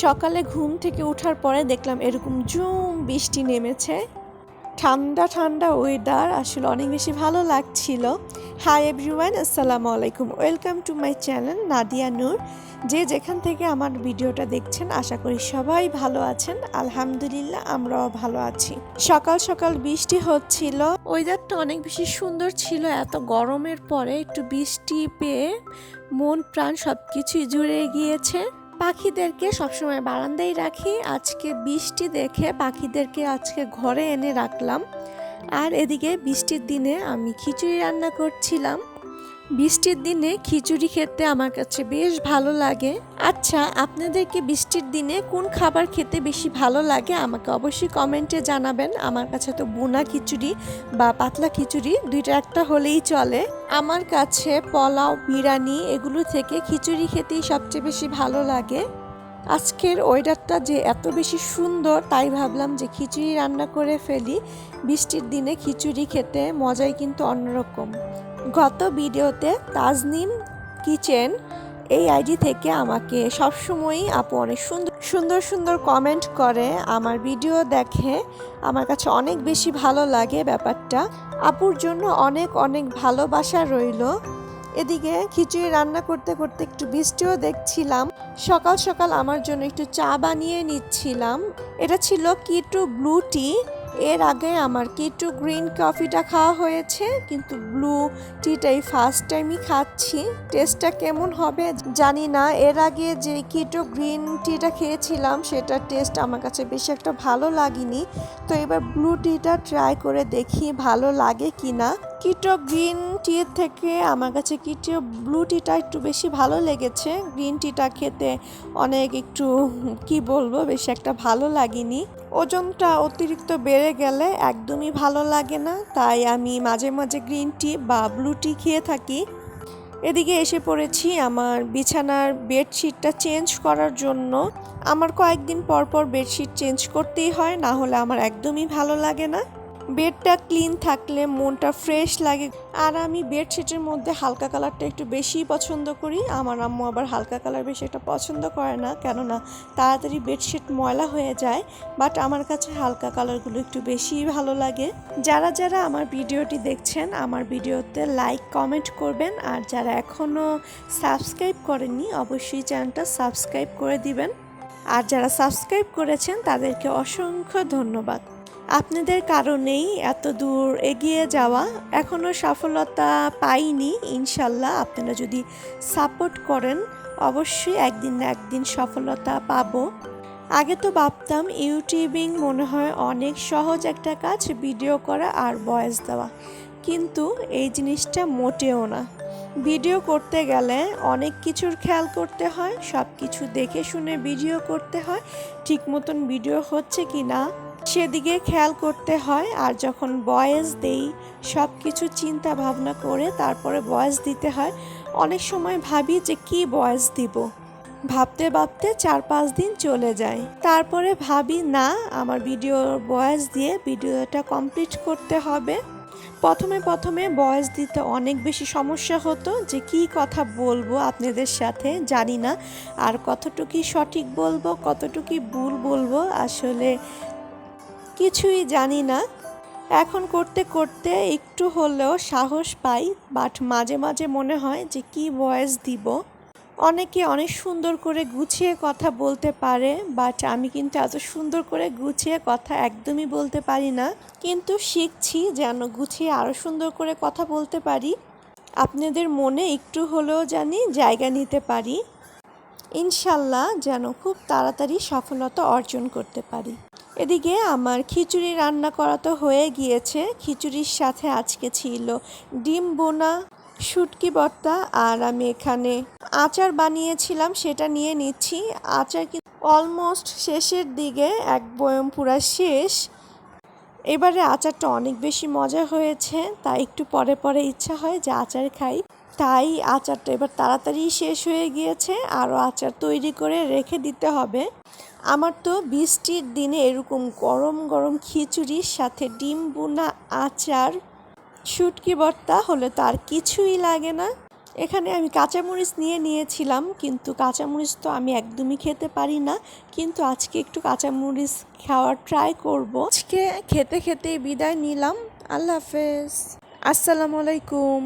সকালে ঘুম থেকে ওঠার পরে দেখলাম এরকম ঝুম বৃষ্টি নেমেছে। ঠান্ডা ঠান্ডা ওয়েদার, আসলে অনেক বেশি ভালো লাগছিল। হাই এভরিওয়ান, আসসালামু আলাইকুম, welcome to my channel Nadia Noor. যে যেখান থেকে আমার ভিডিওটা দেখছেন আশা করি সবাই ভালো আছেন। আলহামদুলিল্লাহ আমরাও ভালো আছি। সকাল সকাল বৃষ্টি হচ্ছিল, ওয়েদারটা অনেক বেশি সুন্দর ছিল। এত গরমের পরে একটু বৃষ্টি পেয়ে মন প্রাণ সব কিছুই জুড়ে গিয়েছে। পাখিদেরকে সবসময় বারান্দায় রাখি, আজকে বৃষ্টি দেখে পাখিদেরকে আজকে ঘরে এনে রাখলাম। আর এদিকে বৃষ্টির দিনে আমি খিচুড়ি রান্না করছিলাম। বৃষ্টির দিনে খিচুড়ি খেতে আমার কাছে বেশ ভালো লাগে। আচ্ছা, আপনাদেরকে বৃষ্টির দিনে কোন খাবার খেতে বেশি ভালো লাগে আমাকে অবশ্যই কমেন্টে জানাবেন। আমার কাছে তো বোনা খিচুড়ি বা পাতলা খিচুড়ি দুইটা একটা হলেই চলে। আমার কাছে পোলাও, বিরিয়ানি এগুলো থেকে খিচুড়ি খেতেই সবচেয়ে বেশি ভালো লাগে। আজকের ওয়েদারটা যে এত বেশি সুন্দর, তাই ভাবলাম যে খিচুড়ি রান্না করে ফেলি। বৃষ্টির দিনে খিচুড়ি খেতে মজাই কিন্তু অন্যরকম। গত ভিডিওতে তাজনিম কিচেন এই আইডি থেকে আমাকে সবসময়ই আপু অনেক সুন্দর সুন্দর কমেন্ট করে, আমার ভিডিও দেখে। আমার কাছে অনেক বেশি ভালো লাগে ব্যাপারটা। আপুর জন্য অনেক অনেক ভালোবাসা রইল। এদিকে খিচুড়ি রান্না করতে করতে একটু বৃষ্টিও দেখছিলাম। সকাল সকাল আমার জন্য একটু চা বানিয়ে নিচ্ছিলাম। এটা ছিল কিটু ব্লু টি। এর আগে আমার কিটু গ্রিন কফিটা খাওয়া হয়েছে, কিন্তু ব্লু টিটাই ফার্স্ট টাইমই খাচ্ছি। টেস্টটা কেমন হবে জানি না। এর আগে যে কিটু গ্রিন টিটা খেয়েছিলাম সেটার টেস্ট আমার কাছে বেশি একটা ভালো লাগেনি। তো এবার ব্লু টিটা ট্রাই করে দেখি ভালো লাগে কিনা। কিটো গ্রিন টির থেকে আমার কাছে কিটো ব্লু টিটা একটু বেশি ভালো লেগেছে। গ্রিন টিটা খেতে অনেক একটু কি বলবো, বেশি একটা ভালো লাগেনি। ওজনটা অতিরিক্ত বেড়ে গেলে একদমই ভালো লাগে না, তাই আমি মাঝে মাঝে গ্রিন টি বা ব্লু টি খেয়ে থাকি। এদিকে এসে পড়েছি আমার বিছানার বেডশিটটা চেঞ্জ করার জন্য। আমার কয়েকদিন পর পর বেডশিট চেঞ্জ করতেই হয়, না হলে আমার একদমই ভালো লাগে না। বেডটা ক্লিন থাকলে মনটা ফ্রেশ লাগে। আর আমি বেডশিটের মধ্যে হালকা কালারটা একটু বেশি পছন্দ করি। আমার আম্মু আবার হালকা কালার বেশি একটা পছন্দ করে না, কেননা তাড়াতাড়ি বেডশিট ময়লা হয়ে যায়। বাট আমার কাছে হালকা কালারগুলো একটু বেশিই ভালো লাগে। যারা যারা আমার ভিডিওটি দেখছেন আমার ভিডিওতে লাইক কমেন্ট করবেন, আর যারা এখনও সাবস্ক্রাইব করেননি অবশ্যই চ্যানেলটা সাবস্ক্রাইব করে দিবেন। আর যারা সাবস্ক্রাইব করেছেন তাদেরকে অসংখ্য ধন্যবাদ। আপনাদের কারণেই এত দূর এগিয়ে যাওয়া। এখনও সফলতা পাইনি, ইনশাল্লাহ আপনারা যদি সাপোর্ট করেন অবশ্যই একদিন না একদিন সফলতা পাবো। আগে তো ভাবতাম ইউটিউবিং মনে হয় অনেক সহজ একটা কাজ, ভিডিও করা আর ভয়েস দেওয়া, কিন্তু এই জিনিসটা মোটেও না। ভিডিও করতে গেলে অনেক কিছুর খেয়াল করতে হয়, সব কিছু দেখে শুনে ভিডিও করতে হয়। ঠিক মতন ভিডিও হচ্ছে কি না সেদিকে খেয়াল করতে হয়। আর যখন ভয়েস দেই সব কিছু চিন্তা ভাবনা করে তারপরে ভয়েস দিতে হয়। অনেক সময় ভাবি যে কি ভয়েস দিব, ভাবতে ভাবতে 4-5 দিন চলে যায়। তারপরে ভাবি না, আমার ভিডিওর ভয়েস দিয়ে ভিডিওটা কমপ্লিট করতে হবে। প্রথমে ভয়েস দিতে অনেক বেশি সমস্যা হতো, যে কি কথা বলবো আপনাদের সাথে জানি না, আর কতটুকু সঠিক বলবো কতটুকু ভুল বলবো আসলে কিছুই জানি না। এখন করতে করতে একটু হলেও সাহস পাই, বাট মাঝে মাঝে মনে হয় যে কি ভয়েস দিব। অনেকে অনেক সুন্দর করে গুছিয়ে কথা বলতে পারে, বাট আমি কিন্তু এত সুন্দর করে গুছিয়ে কথা একদমই বলতে পারি না। কিন্তু শিখছি যেন গুছিয়ে আরও সুন্দর করে কথা বলতে পারি, আপনাদের মনে একটু হলেও জানি জায়গা নিতে পারি। ইনশাল্লাহ যেন খুব তাড়াতাড়ি সফলতা অর্জন করতে পারি। এদিকে আমার খিচুড়ি রান্না করা তো হয়ে গিয়েছে। খিচুড়ির সাথে আজকে ছিল ডিম বোনা, শুটকি ভর্তা, আর আমি এখানে আচার বানিয়েছিলাম সেটা নিয়ে নিচ্ছি। আচার কিন্তু অলমোস্ট শেষের দিকে, এক বয়ম পুরা শেষ। এবারে আচারটা অনেক বেশি মজা হয়েছে, তাই একটু পরে পরে ইচ্ছা হয় যে আচার খাই। তাই আচারটা এবার তাড়াতাড়ি শেষ হয়ে গিয়েছে, আরও আচার তৈরি করে রেখে দিতে হবে। আমার তো বৃষ্টির দিনে এরকম গরম গরম খিচুড়ির সাথে ডিম বোনা, আচার, শুটকি ভর্তা হলে তো আর কিছুই লাগে না। এখানে আমি কাঁচামরিচ নিয়েছিলাম, কিন্তু কাঁচামরিচ তো আমি একদমই খেতে পারি না, কিন্তু আজকে একটু কাঁচামরিচ খাওয়ার ট্রাই করব। আজকে খেতে খেতে বিদায় নিলাম। আল্লাহ হাফেজ, আসসালামু আলাইকুম।